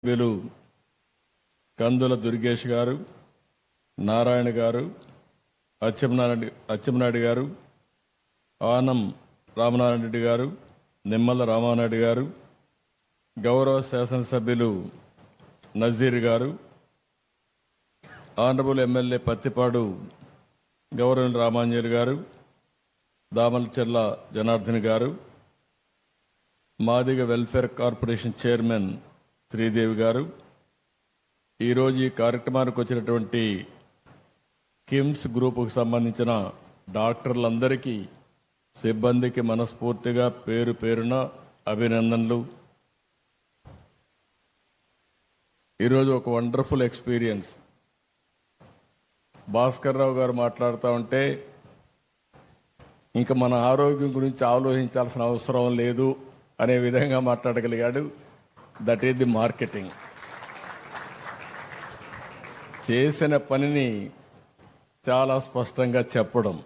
వీళ్ళు కందుల దుర్గేష్ గారు, నారాయణ గారు, అచ్చెన్నాయుడు గారు, ఆనం రామనారాయణ రెడ్డి గారు, నిమ్మల రామానాయుడు గారు, గౌరవ శాసనసభ్యులు నజీర్ గారు, ఆనరబుల్ ఎమ్మెల్యే పత్తిపాడు గౌరవ రామాంజలి గారు, దామలచెర్ల జనార్దన్ గారు, Madiga welfare corporation chairman Sridevi గారు, ఈరోజు ఈ కార్యక్రమానికి వచ్చినటువంటి కిమ్స్ గ్రూపుకు సంబంధించిన డాక్టర్లందరికీ, సిబ్బందికి మనస్ఫూర్తిగా పేరు పేరున అభినందనలు. ఈరోజు ఒక వండర్ఫుల్ ఎక్స్పీరియన్స్. భాస్కర్ రావు గారు మాట్లాడుతూ ఉంటే ఇంకా మన ఆరోగ్యం గురించి ఆలోచించాల్సిన అవసరం లేదు అనే విధంగా మాట్లాడగలిగాడు. That is the marketing. చేసిన పనిని చాలా స్పష్టంగా చెప్పడం,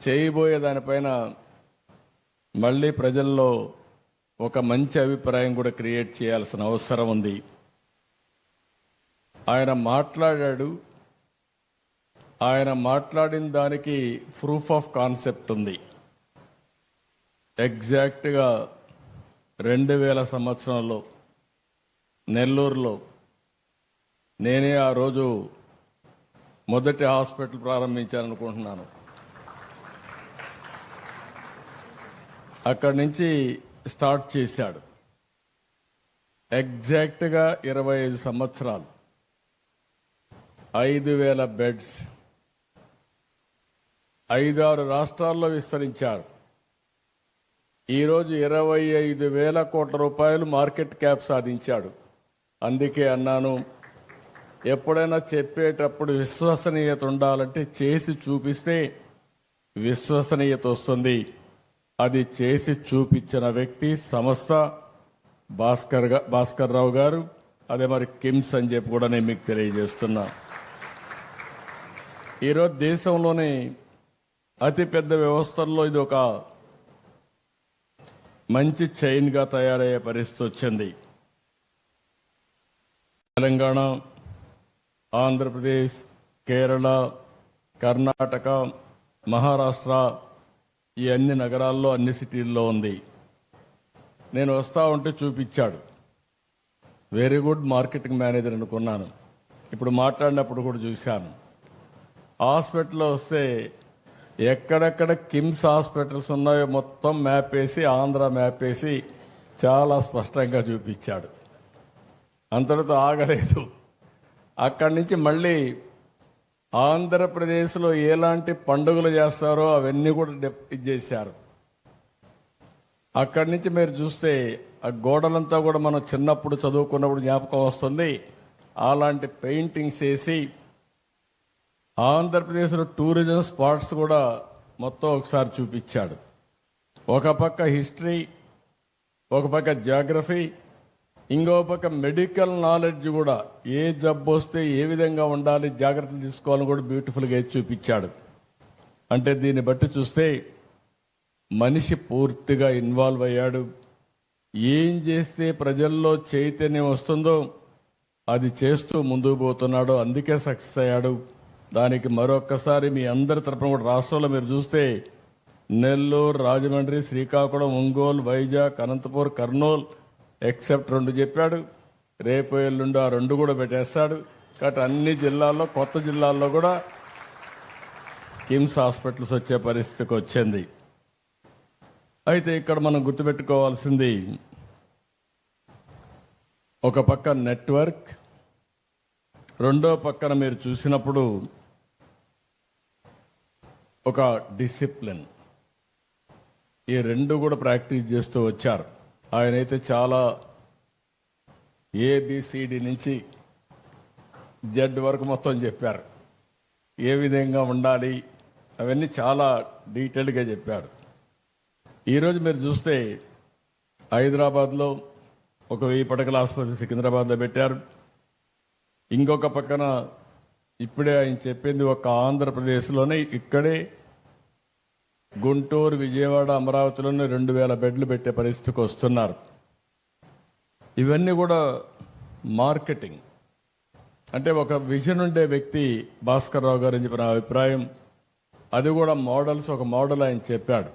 చేయబోయే దానిపైన మళ్ళీ ప్రజల్లో ఒక మంచి అభిప్రాయం కూడా క్రియేట్ చేయాల్సిన అవసరం ఉంది. ఆయన మాట్లాడాడు. ఆయన మాట్లాడిన దానికి ప్రూఫ్ ఆఫ్ కాన్సెప్ట్ ఉంది. ఎగ్జాక్ట్గా 2000 సంవత్సరంలో నెల్లూరులో నేనే ఆ రోజు మొదటి హాస్పిటల్ ప్రారంభించాలనుకుంటున్నాను. అక్కడి నుంచి స్టార్ట్ చేశాడు. ఎగ్జాక్ట్గా 25 సంవత్సరాలు, 5000 బెడ్స్, 5-6 రాష్ట్రాల్లో విస్తరించాడు. ఈరోజు 25,000 కోట్ల రూపాయలు మార్కెట్ క్యాప్ సాధించాడు. అందుకే అన్నాను, ఎప్పుడైనా చెప్పేటప్పుడు విశ్వసనీయత ఉండాలంటే చేసి చూపిస్తే విశ్వసనీయత వస్తుంది. అది చేసి చూపించిన వ్యక్తి సంస్థ భాస్కర్ రావు గారు. అదే మరి కిమ్స్ అని చెప్పి కూడా నేను మీకు తెలియజేస్తున్నా. ఈరోజు దేశంలోనే అతిపెద్ద వ్యవస్థల్లో ఇది ఒక మంచి చైన్గా తయారయ్యే పరిస్థితి వచ్చింది. తెలంగాణ, ఆంధ్రప్రదేశ్, కేరళ, కర్ణాటక, మహారాష్ట్ర, ఈ అన్ని నగరాల్లో, అన్ని సిటీల్లో ఉంది. నేను వస్తా ఉంటే చూపించాడు. వెరీ గుడ్ మార్కెటింగ్ మేనేజర్ అనుకున్నాను. ఇప్పుడు మాట్లాడినప్పుడు కూడా చూశాను. హాస్పిటల్లో వస్తే ఎక్కడెక్కడ కిమ్స్ హాస్పిటల్స్ ఉన్నాయో మొత్తం మ్యాప్ వేసి, ఆంధ్ర మ్యాప్ వేసి చాలా స్పష్టంగా చూపించాడు. అంతటితో ఆగలేదు. అక్కడి నుంచి మళ్ళీ ఆంధ్రప్రదేశ్లో ఎలాంటి పండుగలు చేస్తారో అవన్నీ కూడా చేశారు. అక్కడి నుంచి మీరు చూస్తే ఆ గోడలంతా కూడా మనం చిన్నప్పుడు చదువుకున్నప్పుడు జ్ఞాపకం వస్తుంది. అలాంటి పెయింటింగ్స్ వేసి ఆంధ్రప్రదేశ్లో టూరిజం స్పాట్స్ కూడా మొత్తం ఒకసారి చూపించాడు. ఒక పక్క హిస్టరీ, ఒక పక్క జియోగ్రఫీ, ఇంకో పక్క మెడికల్ నాలెడ్జ్ కూడా, ఏ జబ్బు వస్తే ఏ విధంగా ఉండాలి, జాగ్రత్తలు తీసుకోవాలని కూడా బ్యూటిఫుల్గా చూపించాడు. అంటే దీన్ని బట్టి చూస్తే మనిషి పూర్తిగా ఇన్వాల్వ్ అయ్యాడు. ఏం చేస్తే ప్రజల్లో చైతన్యం వస్తుందో అది చేస్తూ ముందుకు పోతున్నాడు. అందుకే సక్సెస్ అయ్యాడు. దానికి మరొక్కసారి మీ అందరి తరపున కూడా రాష్ట్రంలో మీరు చూస్తే నెల్లూరు, రాజమండ్రి, శ్రీకాకుళం, ఒంగోలు, వైజాగ్, అనంతపూర్, కర్నూలు ఎక్సెప్ట్ 2 చెప్పాడు. రేపు ఎల్లుండి ఆ 2 కూడా పెట్టేస్తాడు. కాబట్టి అన్ని జిల్లాల్లో, కొత్త జిల్లాల్లో కూడా కిమ్స్ హాస్పిటల్స్ వచ్చే పరిస్థితికి వచ్చింది. అయితే ఇక్కడ మనం గుర్తుపెట్టుకోవాల్సింది, ఒక పక్క నెట్వర్క్, రెండో పక్కన మీరు చూసినప్పుడు ఒక డిసిప్లిన్. ఈ 2 కూడా ప్రాక్టీస్ చేస్తూ వచ్చారు. ఆయనైతే చాలా ABCD నుంచి Z వరకు మొత్తం చెప్పారు. ఏ విధంగా ఉండాలి అవన్నీ చాలా డీటెయిల్డ్గా చెప్పాడు. ఈరోజు మీరు చూస్తే హైదరాబాద్లో ఒక 1000 పడకల ఆసుపత్రి సికింద్రాబాద్లో పెట్టారు. ఇంకొక పక్కన ఇప్పుడే ఆయన చెప్పింది ఒక ఆంధ్రప్రదేశ్లోనే, ఇక్కడే గుంటూరు, విజయవాడ, అమరావతిలోనే 2000 బెడ్లు పెట్టే పరిస్థితికి వస్తున్నారు. ఇవన్నీ కూడా మార్కెటింగ్. అంటే ఒక విజన్ ఉండే వ్యక్తి భాస్కర్ రావు గారు అని చెప్పిన అభిప్రాయం. అది కూడా మోడల్స్, ఒక మోడల్ ఆయన చెప్పాడు.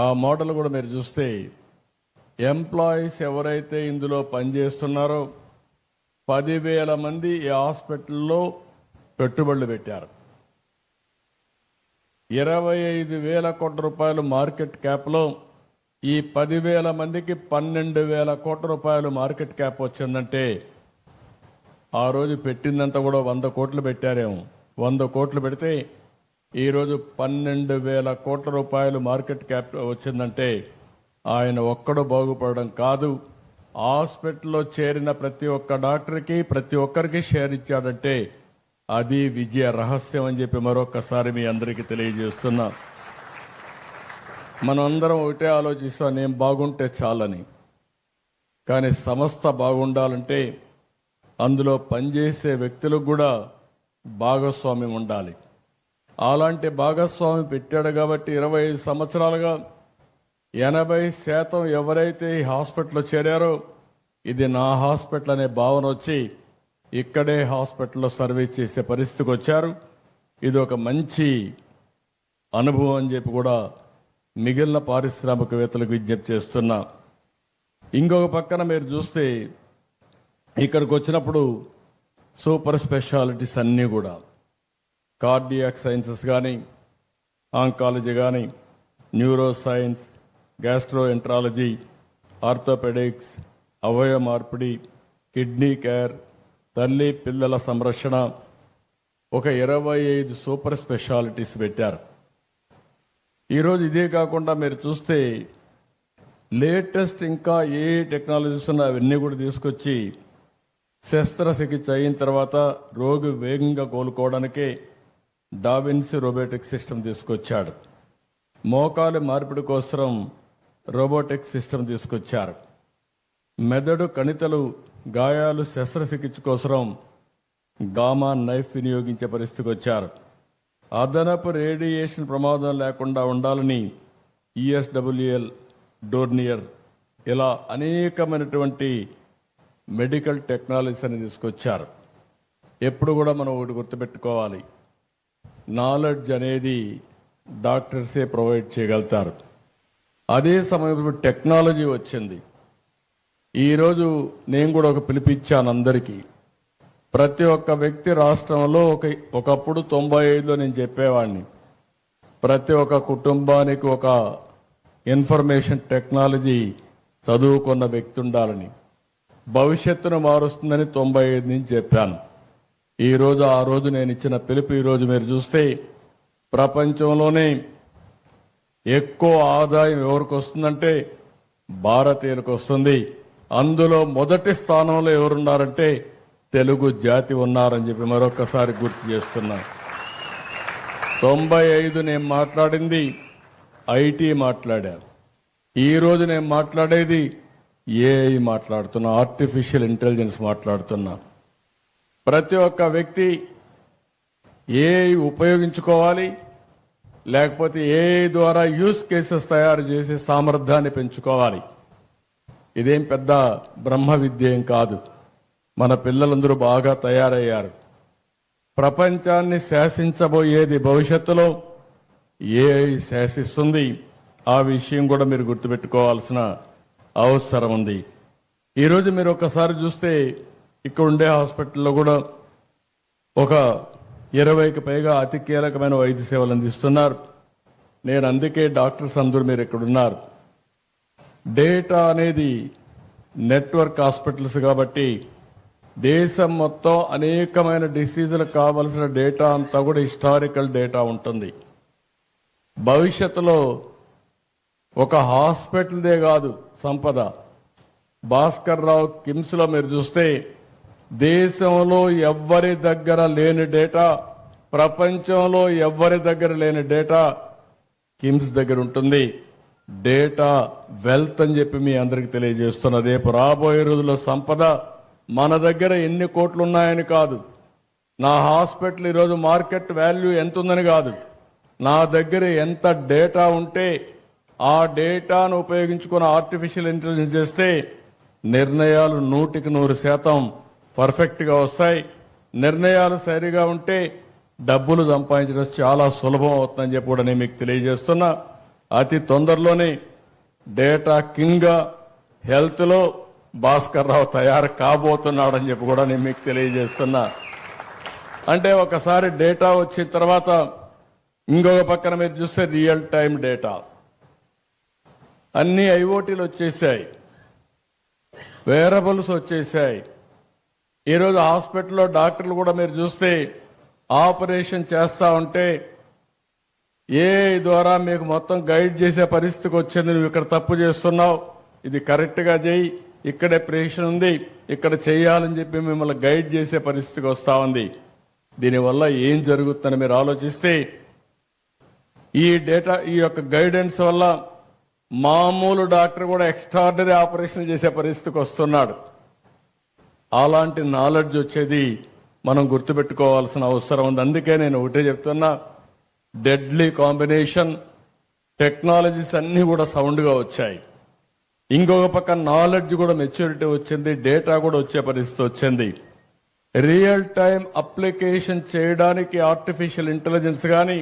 ఆ మోడల్ కూడా మీరు చూస్తే ఎంప్లాయీస్ ఎవరైతే ఇందులో పనిచేస్తున్నారో 10,000 మంది ఈ హాస్పిటల్లో పెట్టుబడులు పెట్టారు. 25,000 కోట్ల రూపాయలు మార్కెట్ క్యాప్లో ఈ 10,000 మందికి 12,000 కోట్ల రూపాయలు మార్కెట్ క్యాప్ వచ్చిందంటే ఆ రోజు పెట్టిందంతా కూడా 100 కోట్లు పెట్టారేమో. 100 కోట్లు పెడితే ఈరోజు 12,000 కోట్ల రూపాయలు మార్కెట్ క్యాప్ వచ్చిందంటే ఆయన ఒక్కడు బాగుపడడం కాదు, హాస్పిటల్లో చేరిన ప్రతి ఒక్క డాక్టర్కి ప్రతి ఒక్కరికి షేర్ ఇచ్చాడంటే అది విజయ రహస్యం అని చెప్పి మరొకసారి మీ అందరికీ తెలియజేస్తున్నా. మనం అందరం ఒకటే ఆలోచిస్తాం, నేను బాగుంటే చాలని. కానీ సంస్థ బాగుండాలంటే అందులో పనిచేసే వ్యక్తులకు కూడా భాగస్వామ్యం ఉండాలి. అలాంటి భాగస్వామి పెట్టాడు కాబట్టి 25 సంవత్సరాలుగా 80% ఎవరైతే ఈ హాస్పిటల్లో చేరారో ఇది నా హాస్పిటల్ అనే భావన వచ్చి ఇక్కడే హాస్పిటల్లో సర్వీస్ చేసే పరిస్థితికి వచ్చారు. ఇది ఒక మంచి అనుభవం అని చెప్పి కూడా మిగిలిన పారిశ్రామికవేత్తలకు విజ్ఞప్తి చేస్తున్నా. ఇంకొక పక్కన మీరు చూస్తే ఇక్కడికి వచ్చినప్పుడు సూపర్ స్పెషాలిటీస్ అన్నీ కూడా కార్డియాక్ సైన్సెస్ కానీ, ఆంకాలజీ కానీ, neuro science, gastroenterology, orthopaedics, అవయవ మార్పిడి, కిడ్నీ కేర్, తల్లి పిల్లల సంరక్షణ, ఒక 25 సూపర్ స్పెషాలిటీస్ పెట్టారు. ఈరోజు ఇదే కాకుండా మీరు చూస్తే లేటెస్ట్ ఇంకా ఏ టెక్నాలజీస్ ఉన్నా అవన్నీ కూడా తీసుకొచ్చి శస్త్రచికిత్స అయిన తర్వాత రోగి వేగంగా కోలుకోవడానికే డావిన్సీ రోబోటిక్ సిస్టమ్ తీసుకొచ్చాడు. మోకాలు మార్పిడి కోసం రోబోటిక్ సిస్టమ్ తీసుకొచ్చారు. మెదడు కణితలు గాయాలు శస్త్రచికిత్స కోసం గామా నైఫ్ వినియోగించే పరిస్థితికి వచ్చారు. అదనపు రేడియేషన్ ప్రమాదం లేకుండా ఉండాలని ఈఎస్డబ్ల్యూఎల్, డోర్నియర్, ఇలా అనేకమైనటువంటి మెడికల్ టెక్నాలజీస్ అని తీసుకొచ్చారు. ఎప్పుడు కూడా మనం ఒకటి గుర్తుపెట్టుకోవాలి, నాలెడ్జ్ అనేది డాక్టర్సే ప్రొవైడ్ చేయగలుగుతారు. అదే సమయంలో టెక్నాలజీ వచ్చింది. ఈరోజు నేను కూడా ఒక పిలిపిచ్చాను అందరికీ. ప్రతి ఒక్క వ్యక్తి రాష్ట్రంలో ఒకప్పుడు 95లో నేను చెప్పేవాడిని, ప్రతి ఒక్క కుటుంబానికి ఒక ఇన్ఫర్మేషన్ టెక్నాలజీ చదువుకున్న వ్యక్తి ఉండాలని, భవిష్యత్తును మారుస్తుందని 95 నుంచి చెప్పాను. ఈరోజు ఆ రోజు నేను ఇచ్చిన పిలుపు ఈరోజు మీరు చూస్తే ప్రపంచంలోనే ఎక్కువ ఆదాయం ఎవరికి వస్తుందంటే భారతీయులకు వస్తుంది. అందులో మొదటి స్థానంలో ఎవరున్నారంటే తెలుగు జాతి ఉన్నారని చెప్పి మరొకసారి గుర్తు చేస్తున్నా. 95 నేను మాట్లాడింది ఐటీ మాట్లాడాను. ఈరోజు నేను మాట్లాడేది ఏఐ మాట్లాడుతున్నా, ఆర్టిఫిషియల్ ఇంటెలిజెన్స్ మాట్లాడుతున్నా. ప్రతి ఒక్క వ్యక్తి ఏఐ ఉపయోగించుకోవాలి, లేకపోతే ఏఐ ద్వారా యూస్ కేసెస్ తయారు చేసే సామర్థ్యాన్ని పెంచుకోవాలి. ఇదేం పెద్ద బ్రహ్మ విద్య ఏం కాదు. మన పిల్లలందరూ బాగా తయారయ్యారు. ప్రపంచాన్ని శాసించబోయేది భవిష్యత్తులో ఏఐ శాసిస్తుంది. ఆ విషయం కూడా మీరు గుర్తుపెట్టుకోవాల్సిన అవసరం ఉంది. ఈరోజు మీరు ఒకసారి చూస్తే ఇక్కడ ఉండే హాస్పిటల్లో కూడా ఒక 20కి పైగా అతి కీలకమైన వైద్య సేవలు అందిస్తున్నారు. నేను అందుకే డాక్టర్స్ అందరూ మీరు ఇక్కడ ఉన్నారు. డేటా అనేది నెట్వర్క్ హాస్పిటల్స్ కాబట్టి దేశం మొత్తం అనేకమైన డిసీజులకు కావలసిన డేటా అంతా కూడా హిస్టారికల్ డేటా ఉంటుంది. భవిష్యత్తులో ఒక హాస్పిటల్దే కాదు సంపద. భాస్కర్ రావు కిమ్స్లో మీరు చూస్తే దేశంలో ఎవ్వరి దగ్గర లేని డేటా, ప్రపంచంలో ఎవ్వరి దగ్గర లేని డేటా కిమ్స్ దగ్గర ఉంటుంది. డేటా వెల్త్ అని చెప్పి మీ అందరికి తెలియజేస్తున్నా. రేపు రాబోయే రోజుల్లో సంపద మన దగ్గర ఎన్ని కోట్లు ఉన్నాయని కాదు, నా హాస్పిటల్ ఈరోజు మార్కెట్ వాల్యూ ఎంత ఉందని కాదు, నా దగ్గర ఎంత డేటా ఉంటే ఆ డేటాను ఉపయోగించుకుని ఆర్టిఫిషియల్ ఇంటెలిజెన్స్ చేస్తే నిర్ణయాలు 100% పర్ఫెక్ట్గా వస్తాయి. నిర్ణయాలు సరిగా ఉంటే డబ్బులు సంపాదించడం చాలా సులభం అవుతుందని చెప్పి కూడా నేను మీకు తెలియజేస్తున్నా. అతి తొందరలోనే డేటా కింగ్గా హెల్త్లో భాస్కర్ రావు తయారు కాబోతున్నాడని చెప్పి కూడా నేను మీకు తెలియజేస్తున్నా. అంటే ఒకసారి డేటా వచ్చిన తర్వాత ఇంకొక పక్కన మీరు చూస్తే రియల్ టైం డేటా అన్ని ఐఓటీలు వచ్చేసాయి, వేరబుల్స్ వచ్చేసాయి. ఈరోజు హాస్పిటల్లో డాక్టర్లు కూడా మీరు చూస్తే ఆపరేషన్ చేస్తా ఉంటే ఏఐ ద్వారా మీకు మొత్తం గైడ్ చేసే పరిస్థితికి వచ్చింది. నువ్వు ఇక్కడ తప్పు చేస్తున్నావు, ఇది కరెక్ట్గా చేయి, ఇక్కడే ప్రేషన్ ఉంది, ఇక్కడ చేయాలని చెప్పి మిమ్మల్ని గైడ్ చేసే పరిస్థితికి వస్తూ ఉంది. దీనివల్ల ఏం జరుగుతుందని మీరు ఆలోచిస్తే ఈ డేటా ఈ యొక్క గైడెన్స్ వల్ల మామూలు డాక్టర్ కూడా ఎక్స్ట్రాడినరీ ఆపరేషన్ చేసే పరిస్థితికి వస్తున్నాడు. అలాంటి నాలెడ్జ్ వచ్చేది మనం గుర్తుపెట్టుకోవాల్సిన అవసరం ఉంది. అందుకే నేను ఒకటే చెప్తున్నా, డెడ్లీ కాంబినేషన్ టెక్నాలజీస్ అన్నీ కూడా సౌండ్గా వచ్చాయి. ఇంకొక పక్క నాలెడ్జ్ కూడా మెచ్యూరిటీ వచ్చింది, డేటా కూడా వచ్చే పరిస్థితి వచ్చింది. రియల్ టైం అప్లికేషన్ చేయడానికి ఆర్టిఫిషియల్ ఇంటెలిజెన్స్ కానీ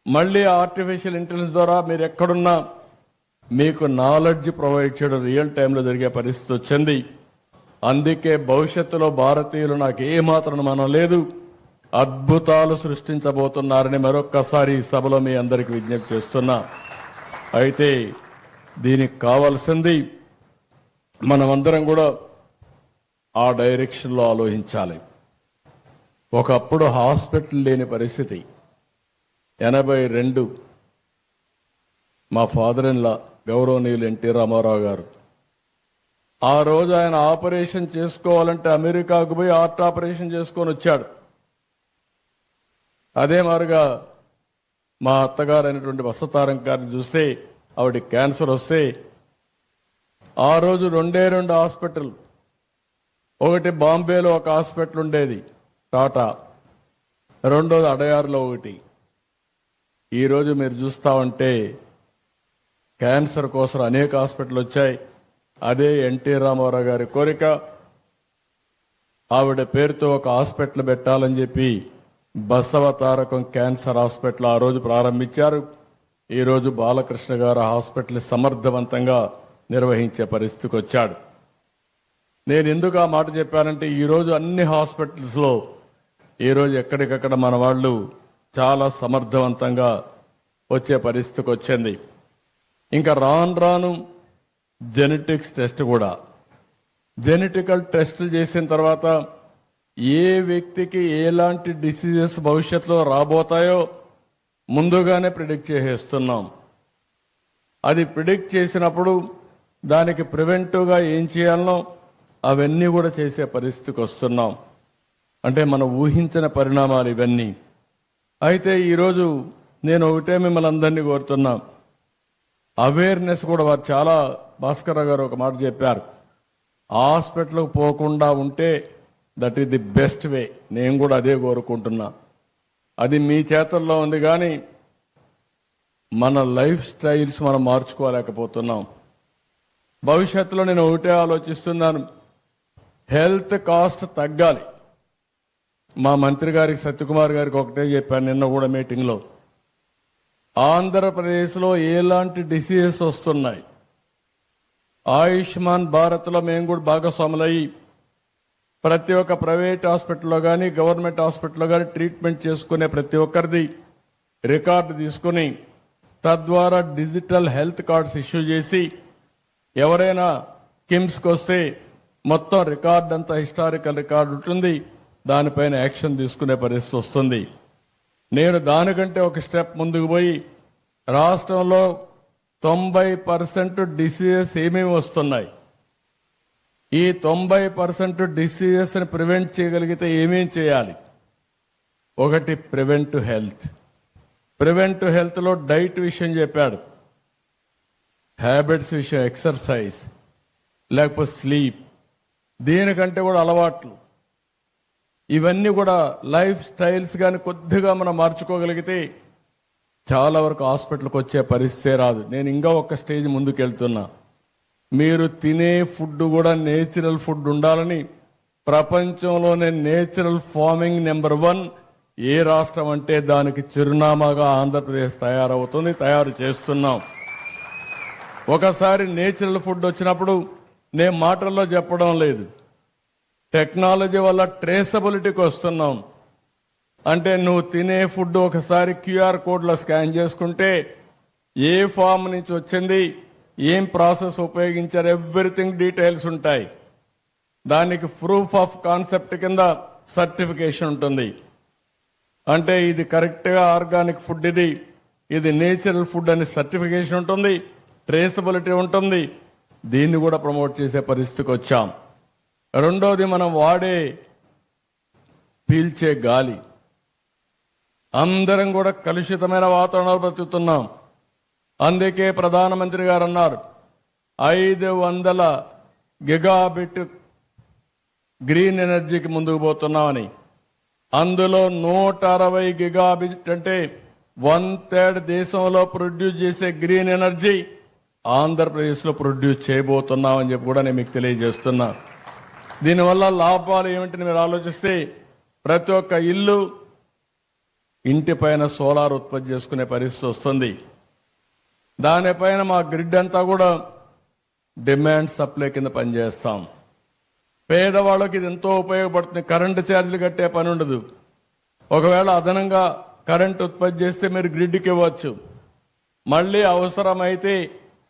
మళ్ళీ ఆర్టిఫిషియల్ ఇంటెలిజెన్స్ ద్వారా మీరు ఎక్కడున్నా మీకు నాలెడ్జ్ ప్రొవైడ్ చేయడం రియల్ టైంలో జరిగే పరిస్థితి వచ్చింది. అందుకే భవిష్యత్తులో భారతీయులు నాకు ఏమాత్రం మనం లేదు, అద్భుతాలు సృష్టించబోతున్నారని మరొక్కసారి ఈ సభలో మీ అందరికీ విజ్ఞప్తి చేస్తున్నా. అయితే దీనికి కావాల్సింది మనమందరం కూడా ఆ డైరెక్షన్లో ఆలోచించాలి. ఒకప్పుడు హాస్పిటల్ లేని పరిస్థితి. 82 మా ఫాదర్ ఇన్ లా గౌరవనీయులు ఎన్టీ రామారావు గారు ఆ రోజు ఆయన ఆపరేషన్ చేసుకోవాలంటే అమెరికాకు పోయి హార్ట్ ఆపరేషన్ చేసుకొని వచ్చాడు. అదే మారుగా మా అత్తగారు అయినటువంటి వసతారం గారిని చూస్తే ఆవిడ క్యాన్సర్ వస్తే ఆ రోజు 2 హాస్పిటల్, ఒకటి బాంబేలో ఒక హాస్పిటల్ ఉండేది టాటా, రెండోది అడయారులో ఒకటి. ఈరోజు మీరు చూస్తా ఉంటే క్యాన్సర్ కోసం అనేక హాస్పిటల్ వచ్చాయి. అదే ఎన్టీ రామారావు గారి కోరిక. ఆవిడ పేరుతో ఒక హాస్పిటల్ పెట్టాలని చెప్పి బసవ తారకం క్యాన్సర్ హాస్పిటల్ ఆ రోజు ప్రారంభించారు. ఈరోజు బాలకృష్ణ గారు హాస్పిటల్ సమర్థవంతంగా నిర్వహించే పరిస్థితికి వచ్చాడు. నేను ఎందుకు ఆ మాట చెప్పానంటే ఈరోజు అన్ని హాస్పిటల్స్లో ఈరోజు ఎక్కడికక్కడ మన వాళ్ళు చాలా సమర్థవంతంగా వచ్చే పరిస్థితికి వచ్చింది. ఇంకా రాను రాను జెనెటిక్స్ టెస్ట్ కూడా, జెనెటికల్ టెస్టులు చేసిన తర్వాత ఏ వ్యక్తికి ఎలాంటి డిసీజెస్ భవిష్యత్తులో రాబోతాయో ముందుగానే ప్రిడిక్ట్ చేసేస్తున్నాం. అది ప్రిడిక్ట్ చేసినప్పుడు దానికి ప్రివెంటివ్గా ఏం చేయాలనో అవన్నీ కూడా చేసే పరిస్థితికి వస్తున్నాం. అంటే మనం ఊహించిన పరిణామాలు ఇవన్నీ. అయితే ఈరోజు నేను ఒకటే మిమ్మల్ని అందరినీ కోరుతున్నాం, అవేర్నెస్ కూడా వారు చాలా భాస్కర్ గారు ఒక మాట చెప్పారు, హాస్పిటల్కి పోకుండా ఉంటే that is the best way. నేను కూడా అదే కోరుకుంటున్నా. అది మీ చేతుల్లో ఉంది, కానీ మన లైఫ్ స్టైల్స్ మనం మార్చుకోలేకపోతున్నాం. భవిష్యత్తులో నేను ఒకటే ఆలోచిస్తున్నాను, హెల్త్ కాస్ట్ తగ్గాలి. మా మంత్రి గారికి సత్యకుమార్ గారికి ఒకటే చెప్పాను నిన్న కూడా మీటింగ్లో, ఆంధ్రప్రదేశ్లో ఎలాంటి డిసీజెస్ వస్తున్నాయి, ఆయుష్మాన్ భారత్లో మేము కూడా భాగస్వాములయ్యి ప్రతి ఒక్క ప్రైవేట్ హాస్పిటల్లో కానీ గవర్నమెంట్ హాస్పిటల్లో కానీ ట్రీట్మెంట్ చేసుకునే ప్రతి ఒక్కరిది రికార్డు తీసుకుని తద్వారా డిజిటల్ హెల్త్ కార్డ్స్ ఇష్యూ చేసి ఎవరైనా కిమ్స్కి వస్తే మొత్తం రికార్డ్ అంతా హిస్టారికల్ రికార్డు ఉంటుంది, దానిపైన యాక్షన్ తీసుకునే పరిస్థితి వస్తుంది. నేను దానికంటే ఒక స్టెప్ ముందుకు పోయి రాష్ట్రంలో 90% డిసీజెస్ ఏమేమి వస్తున్నాయి, ఈ 90% డిసీజెస్ని ప్రివెంట్ చేయగలిగితే ఏమేం చేయాలి. ఒకటి ప్రివెంటివ్ హెల్త్. ప్రివెంటివ్ హెల్త్లో డైట్ విషయం చెప్పాడు, హ్యాబిట్స్ విషయం, ఎక్సర్సైజ్, లేకపోతే స్లీప్, దీనికంటే కూడా అలవాట్లు, ఇవన్నీ కూడా లైఫ్ స్టైల్స్ కానీ కొద్దిగా మనం మార్చుకోగలిగితే చాలా వరకు హాస్పిటల్కి వచ్చే పరిస్థితే రాదు. నేను ఇంకా ఒక స్టేజ్ ముందుకు వెళ్తున్నా. మీరు తినే ఫుడ్ కూడా నేచురల్ ఫుడ్ ఉండాలని ప్రపంచంలోనే నేచురల్ ఫార్మింగ్ నెంబర్ 1 ఏ రాష్ట్రం అంటే దానికి చిరునామాగా ఆంధ్రప్రదేశ్ తయారు చేస్తున్నాం. ఒకసారి నేచురల్ ఫుడ్ వచ్చినప్పుడు నేను మాటల్లో చెప్పడం లేదు, టెక్నాలజీ వల్ల ట్రేసబిలిటీకి వస్తున్నాం. అంటే నువ్వు తినే ఫుడ్ ఒకసారి QR కోడ్లో స్కాన్ చేసుకుంటే ఏ ఫామ్ నుంచి వచ్చింది, ఏం ప్రాసెస్ ఉపయోగించారు, ఎవ్రీథింగ్ డీటెయిల్స్ ఉంటాయి. దానికి ప్రూఫ్ ఆఫ్ కాన్సెప్ట్ కింద సర్టిఫికేషన్ ఉంటుంది. అంటే ఇది కరెక్ట్గా ఆర్గానిక్ ఫుడ్, ఇది నేచురల్ ఫుడ్ అని సర్టిఫికేషన్ ఉంటుంది, ట్రేసబిలిటీ ఉంటుంది. దీన్ని కూడా ప్రమోట్ చేసే పరిస్థితికి వచ్చాం. రెండోది, మనం వాడే పీల్చే గాలి, అందరం కూడా కలుషితమైన వాతావరణంలో బ్రతుకుతున్నాం. అందుకే ప్రధానమంత్రి గారు అన్నారు 500 గిగాబిట్ గ్రీన్ ఎనర్జీకి ముందుకు పోతున్నామని. అందులో 160 గిగాబిట్ అంటే 1/3 దేశంలో ప్రొడ్యూస్ చేసే గ్రీన్ ఎనర్జీ ఆంధ్రప్రదేశ్లో ప్రొడ్యూస్ చేయబోతున్నామని చెప్పి కూడా నేను మీకు తెలియజేస్తున్నా. దీనివల్ల లాభాలు ఏమిటని మీరు ఆలోచిస్తే, ప్రతి ఒక్క ఇల్లు ఇంటిపైన సోలార్ ఉత్పత్తి చేసుకునే పరిస్థితి వస్తుంది. దానిపైన మా గ్రిడ్ అంతా కూడా డిమాండ్ సప్లై కింద పనిచేస్తాం. పేదవాళ్ళకి ఇది ఎంతో ఉపయోగపడుతుంది. కరెంటు ఛార్జీలు కట్టే పని ఉండదు. ఒకవేళ అదనంగా కరెంట్ ఉత్పత్తి చేస్తే మీరు గ్రిడ్కి ఇవ్వచ్చు. మళ్ళీ అవసరమైతే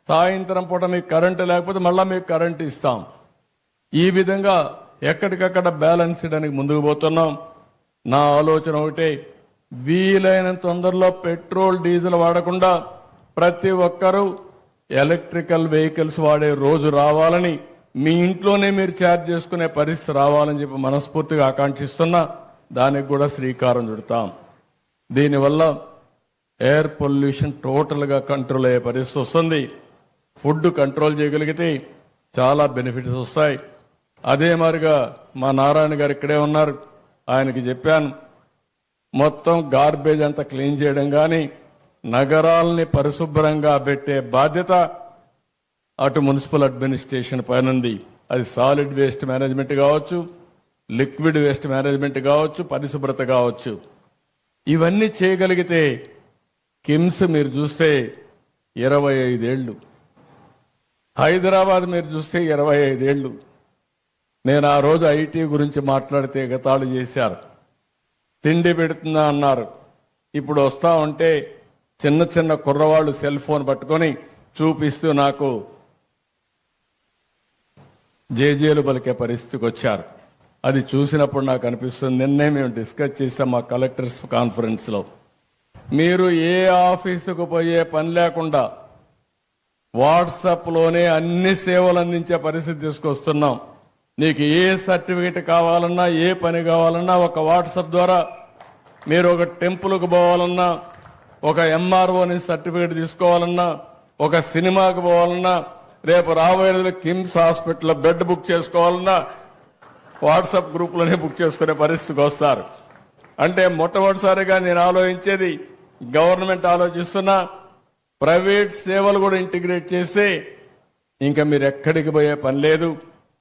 సాయంత్రం పూట మీకు కరెంటు లేకపోతే మళ్ళీ మీకు కరెంటు ఇస్తాం. ఈ విధంగా ఎక్కడికక్కడ బ్యాలెన్స్ చేయడానికి ముందుకు పోతున్నాం. నా ఆలోచన ఒకటే, వీలైనంత తొందరలో పెట్రోల్ డీజిల్ వాడకుండా ప్రతి ఒక్కరూ ఎలక్ట్రికల్ వెహికల్స్ వాడే రోజు రావాలని, మీ ఇంట్లోనే మీరు ఛార్జ్ చేసుకునే పరిస్థితి రావాలని చెప్పి మనస్ఫూర్తిగా ఆకాంక్షిస్తున్నా. దానికి కూడా శ్రీకారం చుడతాం. దీనివల్ల ఎయిర్ పొల్యూషన్ టోటల్గా కంట్రోల్ అయ్యే పరిస్థితి వస్తుంది. ఫుడ్ కంట్రోల్ చేయగలిగితే చాలా బెనిఫిట్స్ వస్తాయి. అదే మాదిరిగా మా నారాయణ గారు ఇక్కడే ఉన్నారు, ఆయనకి చెప్పాను, మొత్తం గార్బేజ్ అంతా క్లీన్ చేయడం కానీ, నగరాల్ని పరిశుభ్రంగా పెట్టే బాధ్యత అటు మున్సిపల్ అడ్మినిస్ట్రేషన్ పైన ఉంది. అది సాలిడ్ వేస్ట్ మేనేజ్మెంట్ కావచ్చు, లిక్విడ్ వేస్ట్ మేనేజ్మెంట్ కావచ్చు, పరిశుభ్రత కావచ్చు. ఇవన్నీ చేయగలిగితే కిమ్స్ మీరు చూస్తే 25 ఏళ్ళు, హైదరాబాద్ మీరు చూస్తే 25 ఏళ్ళు. నేను ఆ రోజు ఐటీ గురించి మాట్లాడితే ఎగతాళి చేశారు, తిండి పెడుతుందా అన్నారు. ఇప్పుడు వస్తా ఉంటే చిన్న చిన్న కుర్రవాళ్ళు సెల్ ఫోన్ పట్టుకొని చూపిస్తూ నాకు జేజేలు పలికే పరిస్థితికి వచ్చారు. అది చూసినప్పుడు నాకు అనిపిస్తుంది, నిన్నే మేము డిస్కస్ చేసాం మా కలెక్టర్స్ కాన్ఫరెన్స్లో, మీరు ఏ ఆఫీసుకు పోయే పని లేకుండా వాట్సాప్లోనే అన్ని సేవలు అందించే పరిస్థితి తీసుకొస్తున్నాం. నీకు ఏ సర్టిఫికేట్ కావాలన్నా, ఏ పని కావాలన్నా ఒక వాట్సాప్ ద్వారా, మీరు ఒక టెంపుల్కు పోవాలన్నా, ఒక MRO నుంచి సర్టిఫికేట్ తీసుకోవాలన్నా, ఒక సినిమాకి పోవాలన్నా, రేపు రాబోయే కిమ్స్ హాస్పిటల్లో బెడ్ బుక్ చేసుకోవాలన్నా వాట్సాప్ గ్రూప్లోనే బుక్ చేసుకునే పరిస్థితికి వస్తారు. అంటే మొట్టమొదటిసారిగా నేను ఆలోచించేది, గవర్నమెంట్ ఆలోచిస్తున్నా, ప్రైవేట్ సేవలు కూడా ఇంటిగ్రేట్ చేస్తే ఇంకా మీరు ఎక్కడికి పోయే పని లేదు,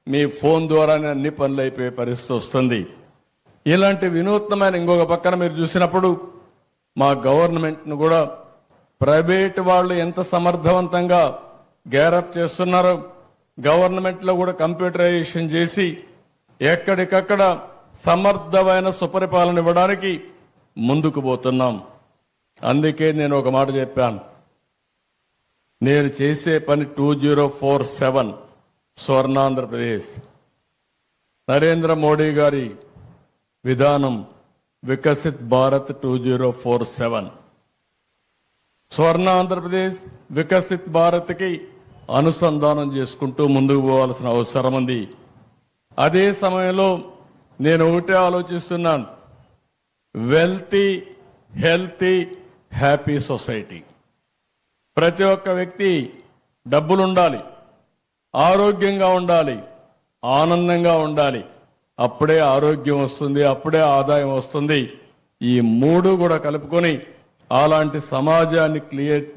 మీ ఫోన్ ద్వారానే అన్ని పనులు అయిపోయే పరిస్థితి వస్తుంది. ఇలాంటి వినూత్నమైన ఇంకొక పక్కన మీరు చూసినప్పుడు మా గవర్నమెంట్ను కూడా ప్రైవేట్ వాళ్ళు ఎంత సమర్థవంతంగా గ్యారప్ చేస్తున్నారో, గవర్నమెంట్లో కూడా కంప్యూటరైజేషన్ చేసి ఎక్కడికక్కడ సమర్థమైన సుపరిపాలన ఇవ్వడానికి ముందుకు పోతున్నాం. అందుకే నేను ఒక మాట చెప్పాను, నేను చేసే పని 2047 స్వర్ణాంధ్రప్రదేశ్. నరేంద్ర మోడీ గారి విధానం వికసిత్ భారత్ 2047. స్వర్ణాంధ్రప్రదేశ్ వికసిత్ భారత్కి అనుసంధానం చేసుకుంటూ ముందుకు పోవాల్సిన అవసరం ఉంది. అదే సమయంలో నేను ఒకటే ఆలోచిస్తున్నాను, వెల్తీ, హెల్తీ, హ్యాపీ సొసైటీ. ప్రతి ఒక్క వ్యక్తి డబ్బులుండాలి, ఆరోగ్యంగా ఉండాలి, ఆనందంగా ఉండాలి. అప్పుడే ఆరోగ్యం వస్తుంది, అప్పుడే ఆదాయం వస్తుంది. ఈ మూడు కూడా కలుపుకొని అలాంటి సమాజాన్ని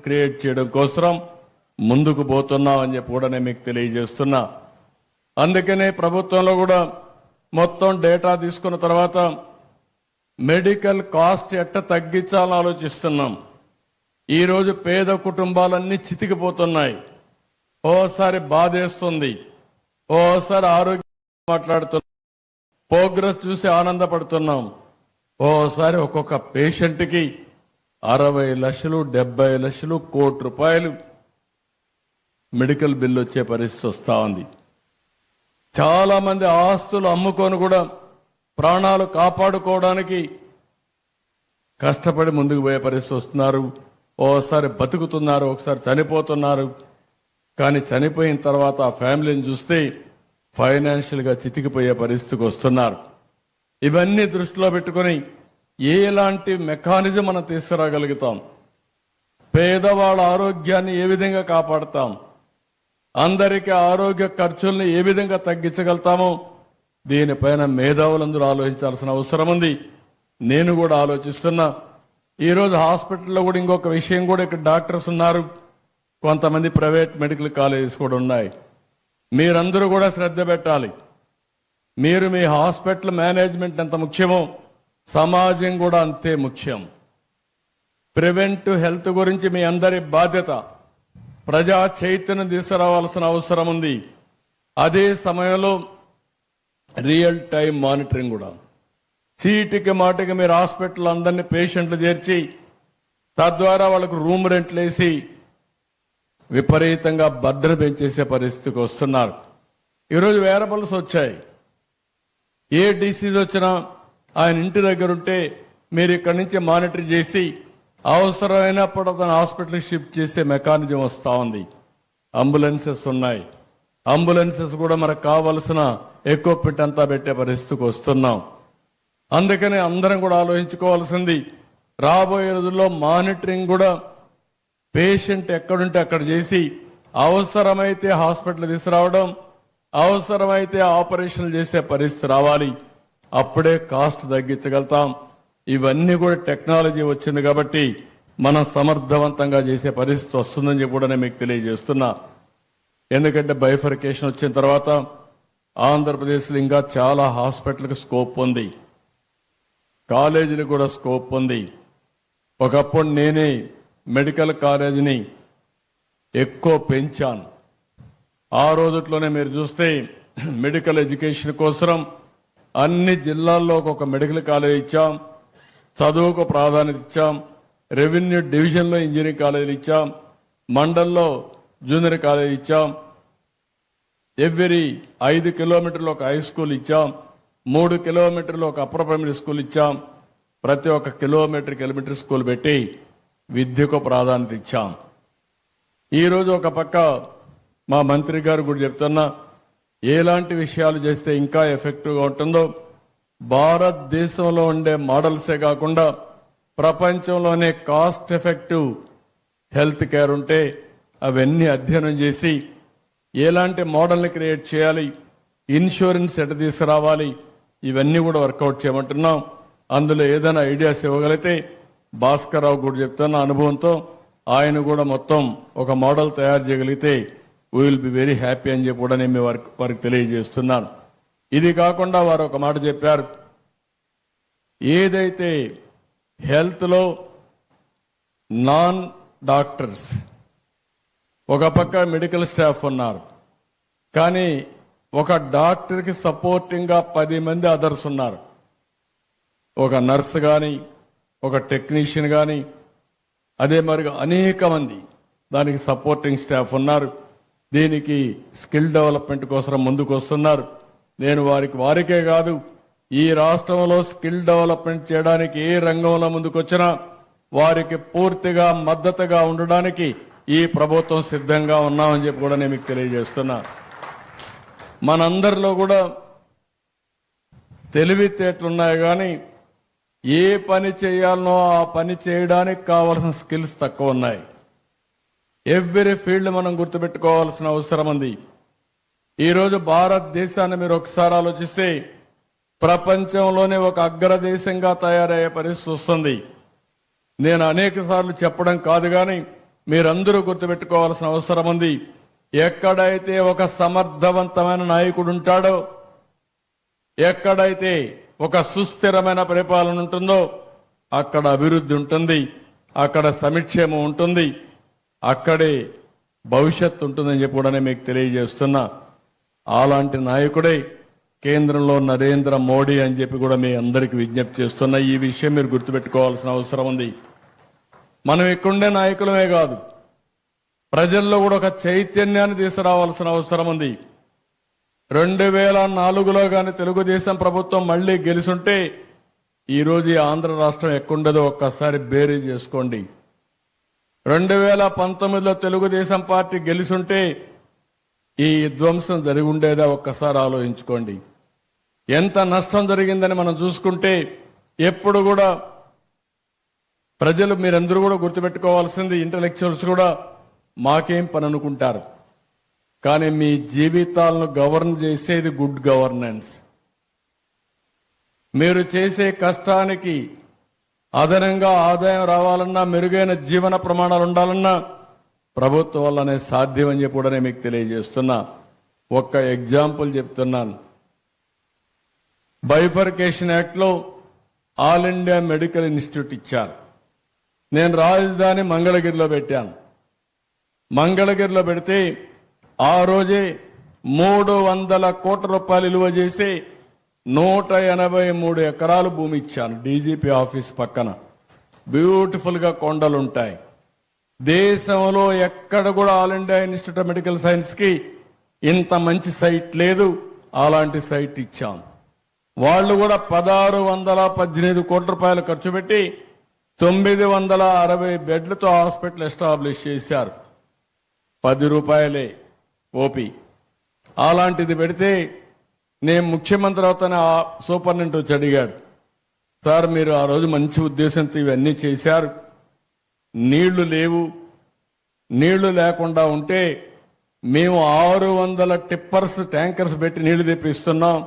క్రియేట్ చేయడం కోసం ముందుకు పోతున్నామని చెప్పి కూడా నేను మీకు తెలియజేస్తున్నా. అందుకనే ప్రభుత్వంలో కూడా మొత్తం డేటా తీసుకున్న తర్వాత మెడికల్ కాస్ట్ ఎట్ట తగ్గించాలని ఆలోచిస్తున్నాం. ఈరోజు పేద కుటుంబాలన్నీ చితికిపోతున్నాయి. ఓసారి బాధేస్తుంది, ఓసారి ఆరోగ్యం మాట్లాడుతున్నాం, ప్రోగ్రెస్ చూసి ఆనందపడుతున్నాం. ఓసారి ఒక్కొక్క పేషెంట్కి 60 లక్షలు 70 లక్షలు ₹1,00,00,000 మెడికల్ బిల్లు వచ్చే పరిస్థితి వస్తూ ఉంది. చాలా మంది ఆస్తులు అమ్ముకొని కూడా ప్రాణాలు కాపాడుకోవడానికి కష్టపడి ముందుకు పోయే పరిస్థితి వస్తున్నారు. ఓసారి బతుకుతున్నారు, ఒకసారి చనిపోతున్నారు. కానీ చనిపోయిన తర్వాత ఆ ఫ్యామిలీని చూస్తే ఫైనాన్షియల్గా చితికిపోయే పరిస్థితికి వస్తున్నారు. ఇవన్నీ దృష్టిలో పెట్టుకొని ఎలాంటి మెకానిజం మనం తీసుకురాగలుగుతాం, పేదవాళ్ళ ఆరోగ్యాన్ని ఏ విధంగా కాపాడుతాం, అందరికీ ఆరోగ్య ఖర్చుల్ని ఏ విధంగా తగ్గించగలుగుతామో దీనిపైన మేధావులందరూ ఆలోచించాల్సిన అవసరం ఉంది. నేను కూడా ఆలోచిస్తున్నా. ఈరోజు హాస్పిటల్లో కూడా ఇంకొక విషయం కూడా, ఇక్కడ డాక్టర్స్ ఉన్నారు, కొంతమంది ప్రైవేట్ మెడికల్ కాలేజెస్ కూడా ఉన్నాయి. మీరందరూ కూడా శ్రద్ధ పెట్టాలి. మీరు మీ హాస్పిటల్ మేనేజ్మెంట్ ఎంత ముఖ్యమో సమాజం కూడా అంతే ముఖ్యం. ప్రివెంటివ్ హెల్త్ గురించి మీ అందరి బాధ్యత. ప్రజా చైతన్యం తీసుకురావాల్సిన అవసరం ఉంది. అదే సమయంలో రియల్ టైం మానిటరింగ్ కూడా. చీటికి మాటికి మీరు హాస్పిటల్ అందరినీ పేషెంట్లు చేర్చి తద్వారా వాళ్ళకు రూమ్ రెంట్లు వేసి విపరీతంగా భద్ర పెంచేసే పరిస్థితికి వస్తున్నారు. ఈరోజు వేరబుల్స్ వచ్చాయి. ఏ డిసీజ్ వచ్చినా ఆయన ఇంటి దగ్గర ఉంటే మీరు ఇక్కడి నుంచి మానిటర్ చేసి అవసరమైనప్పుడు అతను హాస్పిటల్కి షిఫ్ట్ చేసే మెకానిజం వస్తూ ఉంది. అంబులెన్సెస్ ఉన్నాయి. అంబులెన్సెస్ కూడా మనకు కావలసిన ఎక్విప్మెంట్ అంతా పెట్టే పరిస్థితికి వస్తున్నాం. అందుకని అందరం కూడా ఆలోచించుకోవాల్సింది, రాబోయే రోజుల్లో మానిటరింగ్ కూడా పేషెంట్ ఎక్కడుంటే అక్కడ చేసి అవసరమైతే హాస్పిటల్ తీసుకురావడం, అవసరమైతే ఆపరేషన్లు చేసే పరిస్థితి రావాలి. అప్పుడే కాస్ట్ తగ్గించగలుగుతాం. ఇవన్నీ కూడా టెక్నాలజీ వచ్చింది కాబట్టి మనం సమర్థవంతంగా చేసే పరిస్థితి వస్తుందని చెప్పి కూడా నేను మీకు తెలియజేస్తున్నా. ఎందుకంటే బైఫర్కేషన్ వచ్చిన తర్వాత ఆంధ్రప్రదేశ్లో ఇంకా చాలా హాస్పిటల్కి స్కోప్ ఉంది, కాలేజీలకు కూడా స్కోప్ ఉంది. ఒకప్పుడు నేనే మెడికల్ కాలేజీని ఎక్కువ పెంచాను. ఆ రోజుట్లోనే మీరు చూస్తే మెడికల్ ఎడ్యుకేషన్ కోసం అన్ని జిల్లాల్లో ఒక మెడికల్ కాలేజ్ ఇచ్చాం, చదువుకు ప్రాధాన్యత ఇచ్చాం, రెవెన్యూ డివిజన్లో ఇంజనీరింగ్ కాలేజీలు ఇచ్చాం, మండల్లో జూనియర్ కాలేజ్ ఇచ్చాం, ఎవ్రీ 5 కిలోమీటర్లు ఒక హై స్కూల్ ఇచ్చాం, 3 కిలోమీటర్లు ఒక అప్పర్ ప్రైమరీ స్కూల్ ఇచ్చాం. ప్రతి ఒక్క కిలోమీటర్కి ఎలిమెంటరీ స్కూల్ పెట్టి విద్యకు ప్రాధాన్యత ఇచ్చాం. ఈరోజు ఒక పక్క మా మంత్రి గారు కూడా చెప్తున్నా, ఎలాంటి విషయాలు చేస్తే ఇంకా ఎఫెక్టివ్గా ఉంటుందో, భారతదేశంలో ఉండే మోడల్సే కాకుండా ప్రపంచంలోనే కాస్ట్ ఎఫెక్టివ్ హెల్త్ కేర్ ఉంటే అవన్నీ అధ్యయనం చేసి ఎలాంటి మోడల్ని క్రియేట్ చేయాలి, ఇన్సూరెన్స్ ఎట తీసుకురావాలి, ఇవన్నీ కూడా వర్కౌట్ చేయమంటున్నాం. అందులో ఏదైనా ఐడియాస్ ఇవ్వగలిగితే భాస్కర్రావు కూడా చెప్తున్న అనుభవంతో ఆయన కూడా మొత్తం ఒక మోడల్ తయారు చేయగలిగితే we will be very happy అని చెప్పి కూడా నేను వారికి తెలియజేస్తున్నాను. ఇది కాకుండా వారు ఒక మాట చెప్పారు, ఏదైతే హెల్త్లో నాన్ డాక్టర్స్ ఒక పక్క మెడికల్ స్టాఫ్ ఉన్నారు, కానీ ఒక డాక్టర్కి సపోర్టింగ్గా 10 మంది అదర్స్ ఉన్నారు. ఒక నర్స్ కానీ, ఒక టెక్నీషియన్ కానీ, అదే మరిగా అనేక మంది దానికి సపోర్టింగ్ స్టాఫ్ ఉన్నారు. దీనికి స్కిల్ డెవలప్మెంట్ కోసం ముందుకు వస్తున్నారు. నేను వారికే కాదు, ఈ రాష్ట్రంలో స్కిల్ డెవలప్మెంట్ చేయడానికి ఏ రంగంలో ముందుకు వచ్చినా వారికి పూర్తిగా మద్దతుగా ఉండడానికి ఈ ప్రభుత్వం సిద్ధంగా ఉన్నామని చెప్పి కూడా నేను మీకు తెలియజేస్తున్నా. మనందరిలో కూడా తెలివితేటలున్నాయి, కానీ ఏ పని చేయాలనో ఆ పని చేయడానికి కావాల్సిన స్కిల్స్ తక్కువ ఉన్నాయి. ఎవ్రీ ఫీల్డ్ మనం గుర్తుపెట్టుకోవాల్సిన అవసరం ఉంది. ఈరోజు భారతదేశాన్ని మీరు ఒకసారి ఆలోచిస్తే ప్రపంచంలోనే ఒక అగ్రదేశంగా తయారయ్యే పరిస్థితి వస్తుంది. నేను అనేక సార్లు చెప్పడం కాదు, కానీ మీరందరూ గుర్తుపెట్టుకోవాల్సిన అవసరం ఉంది. ఎక్కడైతే ఒక సమర్థవంతమైన నాయకుడు ఉంటాడో, ఎక్కడైతే ఒక సుస్థిరమైన పరిపాలన ఉంటుందో అక్కడ అభివృద్ధి ఉంటుంది, అక్కడ సమిక్షేమం ఉంటుంది, అక్కడే భవిష్యత్తు ఉంటుందని చెప్పి కూడా మీకు తెలియజేస్తున్నా. అలాంటి నాయకుడే కేంద్రంలో నరేంద్ర మోడీ అని చెప్పి కూడా మీ అందరికీ విజ్ఞప్తి చేస్తున్నా. ఈ విషయం మీరు గుర్తుపెట్టుకోవాల్సిన అవసరం ఉంది. మనం ఇక్కడుండే నాయకులమే కాదు, ప్రజల్లో కూడా ఒక చైతన్యాన్ని తీసుకురావాల్సిన అవసరం ఉంది. 2004లో కానీ తెలుగుదేశం ప్రభుత్వం మళ్లీ గెలుసుంటే ఈరోజు ఈ ఆంధ్ర రాష్ట్రం ఎక్కడుండదో ఒక్కసారి బేరీ చేసుకోండి. 2019లో తెలుగుదేశం పార్టీ గెలుసుంటే ఈ విధ్వంసం జరిగి ఉండేదా ఒక్కసారి ఆలోచించుకోండి. ఎంత నష్టం జరిగిందని మనం చూసుకుంటే ఎప్పుడు కూడా ప్రజలు మీరందరూ కూడా గుర్తుపెట్టుకోవాల్సింది, ఇంటలెక్చువల్స్ కూడా మాకేం పని అనుకుంటారు, కానీ మీ జీవితాలను గవర్న్ చేసేది గుడ్ గవర్నెన్స్. మీరు చేసే కష్టానికి అదనంగా ఆదాయం రావాలన్నా, మెరుగైన జీవన ప్రమాణాలు ఉండాలన్నా ప్రభుత్వం వల్లనే సాధ్యం అని చెప్పి కూడా నేను మీకు తెలియజేస్తున్నా. ఒక్క ఎగ్జాంపుల్ చెప్తున్నాను. బైఫర్కేషన్ యాక్ట్లో ఆల్ ఇండియా మెడికల్ ఇన్స్టిట్యూట్ ఇచ్చారు. నేను రాజధాని మంగళగిరిలో పెట్టాను. మంగళగిరిలో పెడితే ఆ రోజే 300 కోట్ల రూపాయలు విలువ చేసి 183 ఎకరాలు భూమి ఇచ్చాను. డీజీపీ ఆఫీస్ పక్కన బ్యూటిఫుల్ గా కొండలుంటాయి. దేశంలో ఎక్కడ కూడా all India institute of medical science కి ఇంత మంచి సైట్ లేదు. అలాంటి సైట్ ఇచ్చాం. వాళ్ళు కూడా 1618 కోట్ల రూపాయలు ఖర్చు పెట్టి 960 బెడ్లతో హాస్పిటల్ ఎస్టాబ్లిష్ చేశారు. 10 రూపాయలే ఓపీ. అలాంటిది పెడితే నేను ముఖ్యమంత్రి అవుతానే ఆ సూపరింటెండెంట్ వచ్చి అడిగాడు, సార్ మీరు ఆ రోజు మంచి ఉద్దేశంతో ఇవన్నీ చేశారు, నీళ్లు లేవు, నీళ్లు లేకుండా ఉంటే మేము 600 టిప్పర్స్ ట్యాంకర్స్ పెట్టి నీళ్లు తెప్పిస్తున్నాం,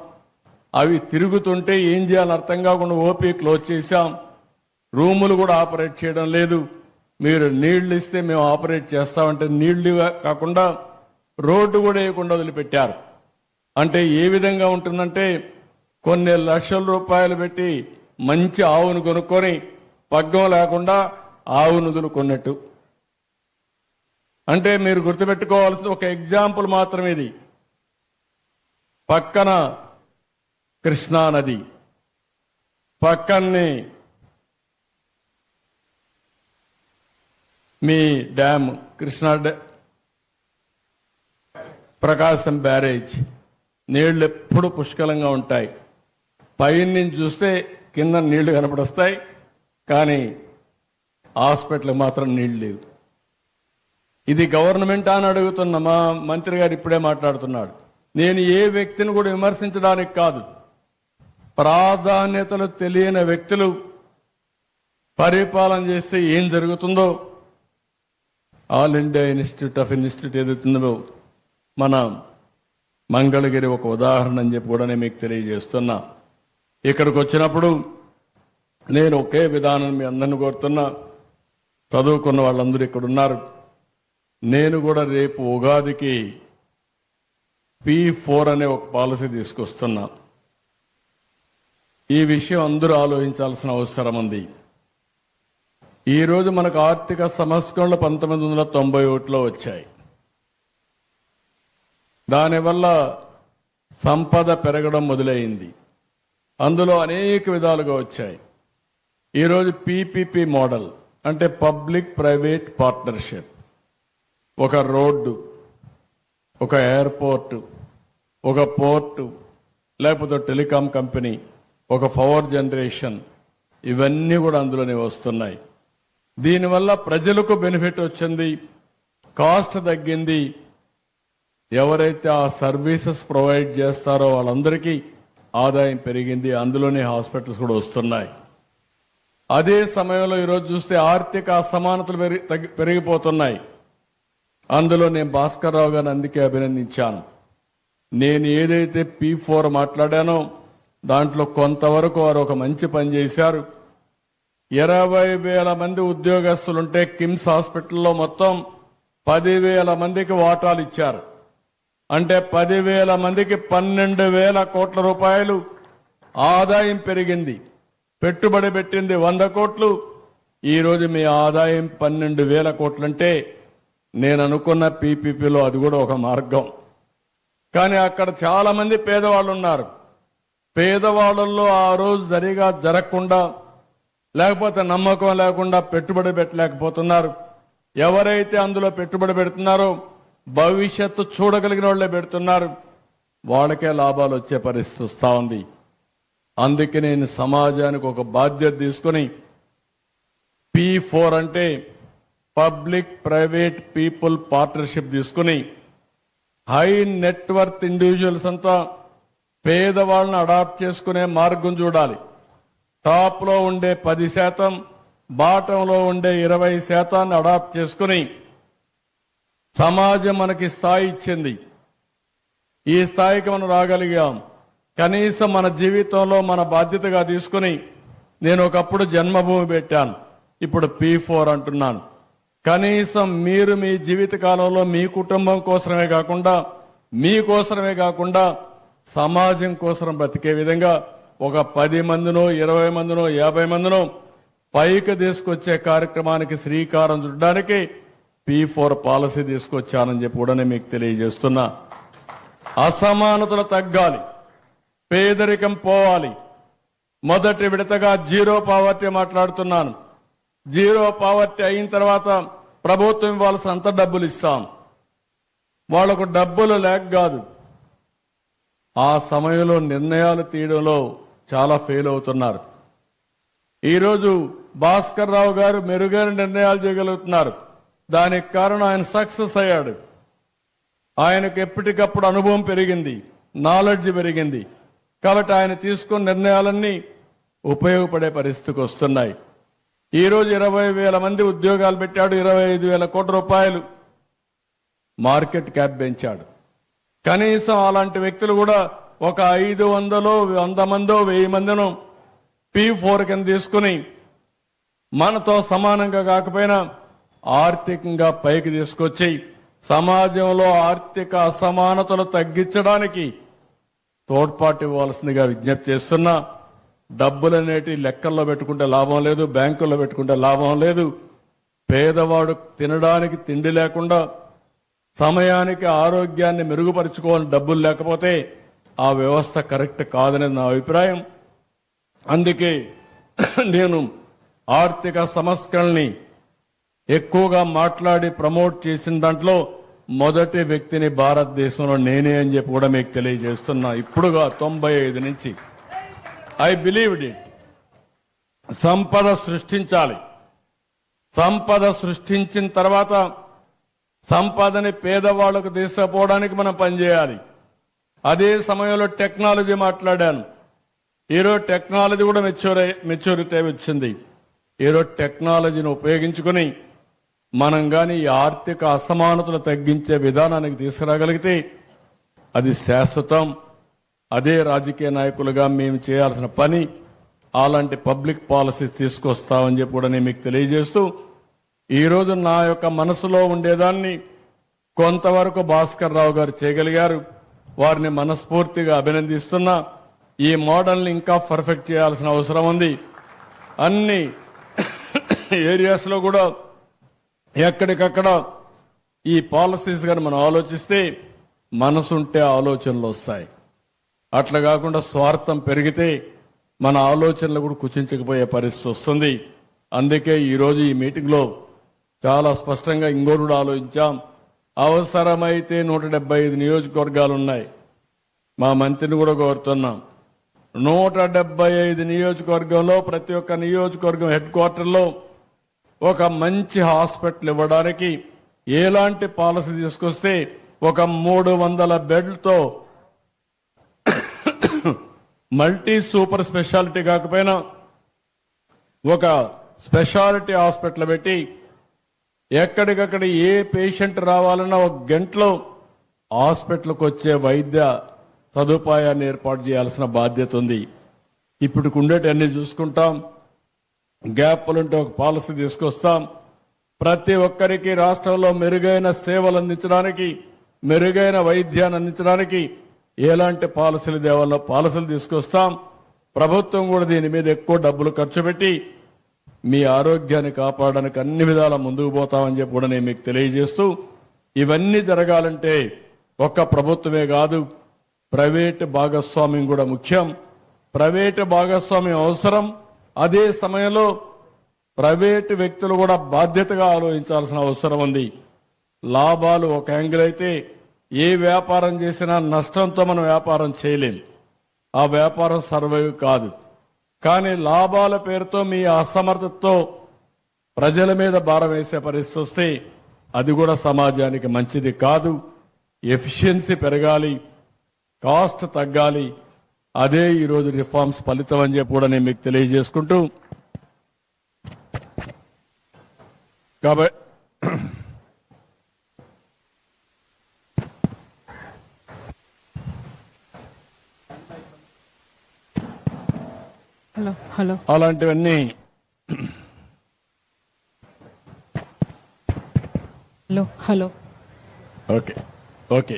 అవి తిరుగుతుంటే ఏం చేయాలని అర్థం కాకుండా ఓపీ క్లోజ్ చేశాం, రూములు కూడా ఆపరేట్ చేయడం లేదు, మీరు నీళ్లు ఇస్తే మేము ఆపరేట్ చేస్తామంటే నీళ్లు కాకుండా రోడ్డు కూడా వేయకుండా వదిలిపెట్టారు. అంటే ఏ విధంగా ఉంటుందంటే కొన్ని లక్షల రూపాయలు పెట్టి మంచి ఆవును కొనుక్కొని పగ్గం లేకుండా ఆవును వదులుకున్నట్టు. అంటే మీరు గుర్తుపెట్టుకోవాల్సిన ఒక ఎగ్జాంపుల్ మాత్రమే ఇది. పక్కన కృష్ణా నది, పక్కనే మీ డ్యామ్, కృష్ణా ప్రకాశం బ్యారేజ్, నీళ్లు ఎప్పుడు పుష్కలంగా ఉంటాయి. పైనుంచి చూస్తే కింద నీళ్లు కనపడొస్తాయి, కానీ హాస్పిటల్ మాత్రం నీళ్లు లేవు. ఇది గవర్నమెంట్ అని అడుగుతున్న మా మంత్రి గారు ఇప్పుడే మాట్లాడుతున్నాడు. నేను ఏ వ్యక్తిని కూడా విమర్శించడానికి కాదు, ప్రాధాన్యతలు తెలియని వ్యక్తులు పరిపాలన చేస్తే ఏం జరుగుతుందో ఆల్ ఇండియా ఇన్స్టిట్యూట్ ఏదైతుందో మన మంగళగిరి ఒక ఉదాహరణ అని చెప్పి కూడా నేను మీకు తెలియజేస్తున్నా. ఇక్కడికి వచ్చినప్పుడు నేను ఒకే విధానం మీ అందరిని కోరుతున్నా. చదువుకున్న వాళ్ళందరూ ఇక్కడ ఉన్నారు. నేను కూడా రేపు ఉగాదికి P4 అనే ఒక పాలసీ తీసుకొస్తున్నా. ఈ విషయం అందరూ ఆలోచించాల్సిన అవసరం ఉంది. ఈరోజు మనకు ఆర్థిక సంస్కరణలు 1991లో వచ్చాయి. దానివల్ల సంపద పెరగడం మొదలైంది. అందులో అనేక విధాలుగా వచ్చాయి. ఈరోజు PPP మోడల్ అంటే పబ్లిక్ ప్రైవేట్ పార్ట్నర్షిప్. ఒక రోడ్డు, ఒక ఎయిర్పోర్టు, ఒక పోర్టు, లేకపోతే టెలికాం కంపెనీ, ఒక పవర్ జనరేషన్, ఇవన్నీ కూడా అందులోనే వస్తున్నాయి. దీనివల్ల ప్రజలకు బెనిఫిట్ వచ్చింది, కాస్ట్ తగ్గింది. ఎవరైతే ఆ సర్వీసెస్ ప్రొవైడ్ చేస్తారో వాళ్ళందరికీ ఆదాయం పెరిగింది. అందులోనే హాస్పిటల్స్ కూడా వస్తున్నాయి. అదే సమయంలో ఈరోజు చూస్తే ఆర్థిక అసమానతలు పెరిగిపోతున్నాయి. అందులో నేను భాస్కర్ రావు గారిని అందుకే అభినందించాను. నేను ఏదైతే P4 మాట్లాడానో దాంట్లో కొంతవరకు వారు ఒక మంచి పని చేశారు. 20,000 మంది ఉద్యోగస్తులుంటే కిమ్స్ హాస్పిటల్లో మొత్తం 10,000 మందికి వాటాలు ఇచ్చారు. అంటే 10,000 మందికి 12,000 కోట్ల రూపాయలు ఆదాయం పెరిగింది. పెట్టుబడి పెట్టింది 100 కోట్లు. ఈరోజు మీ ఆదాయం 12,000 కోట్లంటే నేను అనుకున్న పీపీపీలో అది కూడా ఒక మార్గం. కానీ అక్కడ చాలా మంది పేదవాళ్ళు ఉన్నారు. పేదవాళ్ళల్లో ఆ రోజు సరిగా జరగకుండా, లేకపోతే నమ్మకం లేకుండా పెట్టుబడి పెట్టలేకపోతున్నారు. ఎవరైతే అందులో పెట్టుబడి పెడుతున్నారో భవిష్యత్తు చూడగలిగిన వాళ్ళే పెడుతున్నారు. వాళ్ళకే లాభాలు వచ్చే పరిస్థితి వస్తూ ఉంది. అందుకే నేను సమాజానికి ఒక బాధ్యత తీసుకుని P4 అంటే పబ్లిక్ ప్రైవేట్ పీపుల్ పార్ట్నర్షిప్ తీసుకుని హై నెట్వర్త్ ఇండివిజువల్స్ అంతా పేదవాళ్ళని అడాప్ట్ చేసుకునే మార్గం చూడాలి. టాప్ లో ఉండే 10%, బాటంలో ఉండే 20% అడాప్ట్ చేసుకుని సమాజం మనకి స్థాయి ఇచ్చింది. ఈ స్థాయికి మనం రాగలిగాం. కనీసం మన జీవితంలో మన బాధ్యతగా తీసుకుని నేను ఒకప్పుడు జన్మభూమి పెట్టాను, ఇప్పుడు P4 అంటున్నాను. కనీసం మీరు మీ జీవిత కాలంలో మీ కుటుంబం కోసమే కాకుండా, మీకోసమే కాకుండా సమాజం కోసం బ్రతికే విధంగా ఒక 10 మందినో 20 మందినో 50 మందినో పైకి తీసుకొచ్చే కార్యక్రమానికి శ్రీకారం చుట్టడానికి P4 పాలసీ తీసుకొచ్చానని చెప్పి కూడా మీకు తెలియజేస్తున్నా. అసమానతలు తగ్గాలి, పేదరికం పోవాలి. మొదటి విడతగా జీరో పావర్టీ మాట్లాడుతున్నాను. జీరో పావర్టీ అయిన తర్వాత ప్రభుత్వం ఇవ్వాల్సిన అంత డబ్బులు ఇస్తాం. వాళ్లకు డబ్బులు లేక కాదు, ఆ సమయంలో నిర్ణయాలు తీయడంలో చాలా ఫెయిల్ అవుతున్నారు. ఈరోజు భాస్కర్ రావు గారు మెరుగైన నిర్ణయాలు చేయగలుగుతున్నారు. దానికి కారణం ఆయన సక్సెస్ అయ్యాడు. ఆయనకు ఎప్పటికప్పుడు అనుభవం పెరిగింది, నాలెడ్జ్ పెరిగింది. కాబట్టి ఆయన తీసుకున్న నిర్ణయాలన్నీ ఉపయోగపడే పరిస్థితికి వస్తున్నాయి. ఈరోజు 20,000 మంది ఉద్యోగాలు పెట్టాడు. 25,000 కోట్ల రూపాయలు మార్కెట్ క్యాప్ పెంచాడు. కనీసం అలాంటి వ్యక్తులు కూడా ఒక 500, 100 మందో 1000 మందినో P4 కింద తీసుకుని మనతో సమానంగా కాకపోయినా ఆర్థికంగా పైకి తీసుకొచ్చి సమాజంలో ఆర్థిక అసమానతలు తగ్గించడానికి తోడ్పాటు ఇవ్వాల్సిందిగా విజ్ఞప్తి చేస్తున్నా. డబ్బులనేటి లెక్కల్లో పెట్టుకుంటే లాభం లేదు, బ్యాంకుల్లో పెట్టుకుంటే లాభం లేదు. పేదవాడు తినడానికి తిండి లేకుండా, సమయానికి ఆరోగ్యాన్ని మెరుగుపరుచుకోవాలని డబ్బులు లేకపోతే ఆ వ్యవస్థ కరెక్ట్ కాదనేది నా అభిప్రాయం. అందుకే నేను ఆర్థిక సంస్కరణని ఎక్కువగా మాట్లాడి ప్రమోట్ చేసిన దాంట్లో మొదటి వ్యక్తిని భారతదేశంలో నేనే అని చెప్పి కూడా మీకు తెలియజేస్తున్నా. ఇప్పుడుగా 95 నుంచి ఐ బిలీవ్డ్ ఇట్. సంపద సృష్టించాలి. సంపద సృష్టించిన తర్వాత సంపదని పేదవాళ్లకు తీసుకుపోవడానికి మనం పనిచేయాలి. అదే సమయంలో టెక్నాలజీ మాట్లాడాను. ఈరోజు టెక్నాలజీ కూడా మెచ్యూరిటీ వచ్చింది. ఈరోజు టెక్నాలజీని ఉపయోగించుకుని మనం కానీ ఈ ఆర్థిక అసమానతలు తగ్గించే విధానానికి తీసుకురాగలిగితే అది శాశ్వతం. అదే రాజకీయ నాయకులుగా మేము చేయాల్సిన పని. అలాంటి పబ్లిక్ పాలసీస్ తీసుకొస్తామని చెప్పి కూడా నేను మీకు తెలియజేస్తూ, ఈరోజు నా యొక్క మనసులో ఉండేదాన్ని కొంతవరకు భాస్కర్ రావు గారు చేయగలిగారు. వారిని మనస్ఫూర్తిగా అభినందిస్తున్నా. ఈ మోడల్ని ఇంకా పర్ఫెక్ట్ చేయాల్సిన అవసరం ఉంది. అన్ని ఏరియాస్లో కూడా ఎక్కడికక్కడ ఈ పాలసీస్ గారు మనం ఆలోచిస్తే మనసుంటే ఆలోచనలు వస్తాయి. అట్లా కాకుండా స్వార్థం పెరిగితే మన ఆలోచనలు కూడా కుచించకపోయే పరిస్థితి వస్తుంది. అందుకే ఈరోజు ఈ మీటింగ్లో చాలా స్పష్టంగా ఇంకోటి కూడా ఆలోచించాం. అవసరమైతే 175 నియోజకవర్గాలు ఉన్నాయి. మా మంత్రిని కూడా కోరుతున్నాం, 175 నియోజకవర్గంలో ప్రతి ఒక్క నియోజకవర్గం హెడ్ క్వార్టర్లో ఒక మంచి హాస్పిటల్ ఇవ్వడానికి ఎలాంటి పాలసీ తీసుకొస్తే ఒక 300 బెడ్లతో మల్టీ సూపర్ స్పెషాలిటీ కాకపోయినా ఒక స్పెషాలిటీ హాస్పిటల్ పెట్టి ఎక్కడికక్కడ ఏ పేషెంట్ రావాలన్నా ఒక గంటలో హాస్పిటల్కి వచ్చే వైద్య సదుపాయాన్ని ఏర్పాటు చేయాల్సిన బాధ్యత ఉంది. ఇప్పుడు ఉండేటన్ని చూసుకుంటాం. గ్యాప్లుంటే ఒక పాలసీ తీసుకొస్తాం. ప్రతి ఒక్కరికి రాష్ట్రంలో మెరుగైన సేవలు అందించడానికి, మెరుగైన వైద్యాన్ని అందించడానికి ఎలాంటి పాలసీలు దేవాలో పాలసీలు తీసుకొస్తాం. ప్రభుత్వం కూడా దీని మీద ఎక్కువ డబ్బులు ఖర్చు పెట్టి మీ ఆరోగ్యాన్ని కాపాడడానికి అన్ని విధాల ముందుకు పోతామని చెప్పి కూడా నేను మీకు తెలియజేస్తూ, ఇవన్నీ జరగాలంటే ఒక్క ప్రభుత్వమే కాదు, ప్రైవేటు భాగస్వామ్యం కూడా ముఖ్యం. ప్రైవేటు భాగస్వామ్యం అవసరం. అదే సమయంలో ప్రైవేటు వ్యక్తులు కూడా బాధ్యతగా ఆలోచించాల్సిన అవసరం ఉంది. లాభాలు ఒక యాంగిల్ అయితే, ఏ వ్యాపారం చేసినా నష్టంతో మనం వ్యాపారం చేయలేం. ఆ వ్యాపారం సర్వైవ్ కాదు. కానీ లాభాల పేరుతో మీ అసమర్థతతో ప్రజల మీద భారం వేసే పరిస్థితి వస్తే అది కూడా సమాజానికి మంచిది కాదు. ఎఫిషియన్సీ పెరగాలి, కాస్ట్ తగ్గాలి. అదే ఈరోజు రిఫార్మ్స్ ఫలితం అని చెప్పి కూడా నేను మీకు తెలియజేసుకుంటూ, కాబట్టి హలో అలాంటివన్నీ హలో ఓకే ఓకే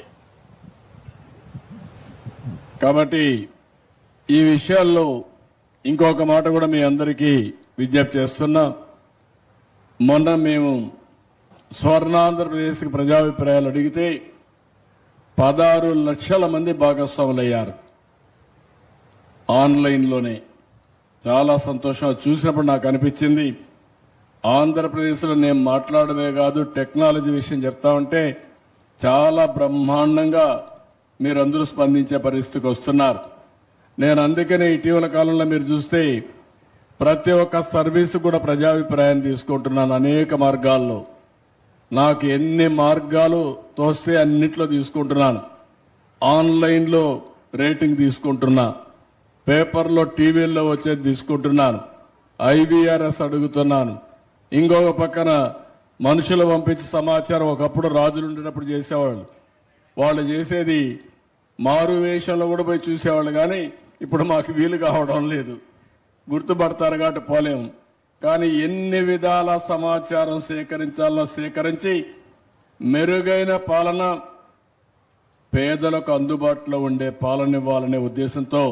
కాబట్టి ఈ విషయాల్లో ఇంకొక మాట కూడా మీ అందరికీ విజ్ఞప్తి చేస్తున్నా. మొన్న మేము స్వర్ణాంధ్రప్రదేశ్కి ప్రజాభిప్రాయాలు అడిగితే 16 లక్షల మంది భాగస్వాములయ్యారు ఆన్లైన్లోనే. చాలా సంతోషం చూసినప్పుడు నాకు అనిపించింది, ఆంధ్రప్రదేశ్లో నేను మాట్లాడమే కాదు టెక్నాలజీ విషయం చెప్తా ఉంటే చాలా బ్రహ్మాండంగా మీరందరూ స్పందించే పరిస్థితికి వస్తున్నారు. నేను అందుకనే ఇటీవల కాలంలో మీరు చూస్తే ప్రతి ఒక్క సర్వీసు కూడా ప్రజాభిప్రాయాన్ని తీసుకుంటున్నాను. అనేక మార్గాల్లో నాకు ఎన్ని మార్గాలు తోస్తే అన్నిట్లో తీసుకుంటున్నాను. ఆన్లైన్లో రేటింగ్ తీసుకుంటున్నా, పేపర్లో టీవీల్లో వచ్చేది తీసుకుంటున్నాను, ఐవీఆర్ఎస్ అడుగుతున్నాను. ఇంకొక పక్కన మనుషులు పంపించి సమాచారం ఒకప్పుడు రాజులు ఉండేటప్పుడు చేసేవాళ్ళు. వాళ్ళు చేసేది మారు వేషంలో కూడా పోయి చూసేవాళ్ళు. కానీ ఇప్పుడు మాకు వీలు కావడం లేదు, గుర్తుపడతారు కాబట్టి పోలేము. కానీ ఎన్ని విధాల సమాచారం సేకరించాలో సేకరించి మెరుగైన పాలన, పేదలకు అందుబాటులో ఉండే పాలన ఇవ్వాలనే ఉద్దేశంతో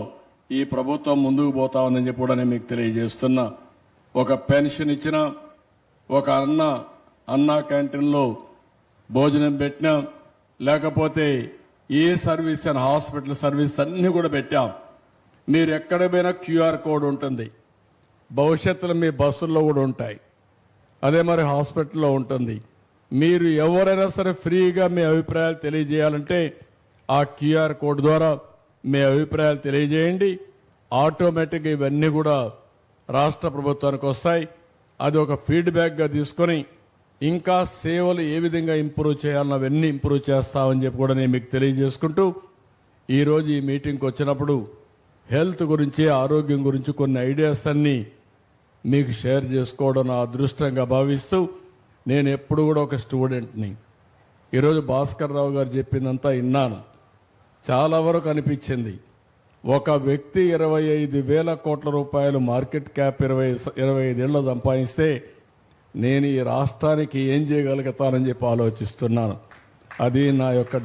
ఈ ప్రభుత్వం ముందుకు పోతా ఉందని చెప్పి కూడా నేను మీకు తెలియజేస్తున్నా. ఒక పెన్షన్ ఇచ్చినా, ఒక అన్న క్యాంటీన్లో భోజనం పెట్టినా, లేకపోతే ఏ సర్వీస్ అని హాస్పిటల్ సర్వీస్ అన్నీ కూడా పెట్టాం. మీరు ఎక్కడ పోయినా క్యూఆర్ కోడ్ ఉంటుంది. భవిష్యత్తులో మీ బస్సుల్లో కూడా ఉంటాయి. అదే మరి హాస్పిటల్లో ఉంటుంది. మీరు ఎవరైనా సరే ఫ్రీగా మీ అభిప్రాయాలు తెలియజేయాలంటే ఆ క్యూఆర్ కోడ్ ద్వారా మీ అభిప్రాయాలు తెలియజేయండి. ఆటోమేటిక్గా ఇవన్నీ కూడా రాష్ట్ర ప్రభుత్వానికి వస్తాయి. అది ఒక ఫీడ్బ్యాక్గా తీసుకొని ఇంకా సేవలు ఏ విధంగా ఇంప్రూవ్ చేయాలన్న అవన్నీ ఇంప్రూవ్ చేస్తామని చెప్పి కూడా నేను మీకు తెలియజేసుకుంటూ, ఈరోజు ఈ మీటింగ్కి వచ్చినప్పుడు హెల్త్ గురించి, ఆరోగ్యం గురించి కొన్ని ఐడియాస్ అన్నీ మీకు షేర్ చేసుకోవడం నా అదృష్టంగా భావిస్తూ, నేను ఎప్పుడు కూడా ఒక స్టూడెంట్ని. ఈరోజు భాస్కర్ రావు గారు చెప్పిందంతా విన్నాను. చాలా వరకు అనిపించింది, ఒక వ్యక్తి 25,000 కోట్ల రూపాయలు మార్కెట్ క్యాప్ 25 ఏళ్ళు సంపాదిస్తే నేను ఈ రాష్ట్రానికి ఏం చేయగలుగుతానని చెప్పి ఆలోచిస్తున్నాను. అది నా యొక్క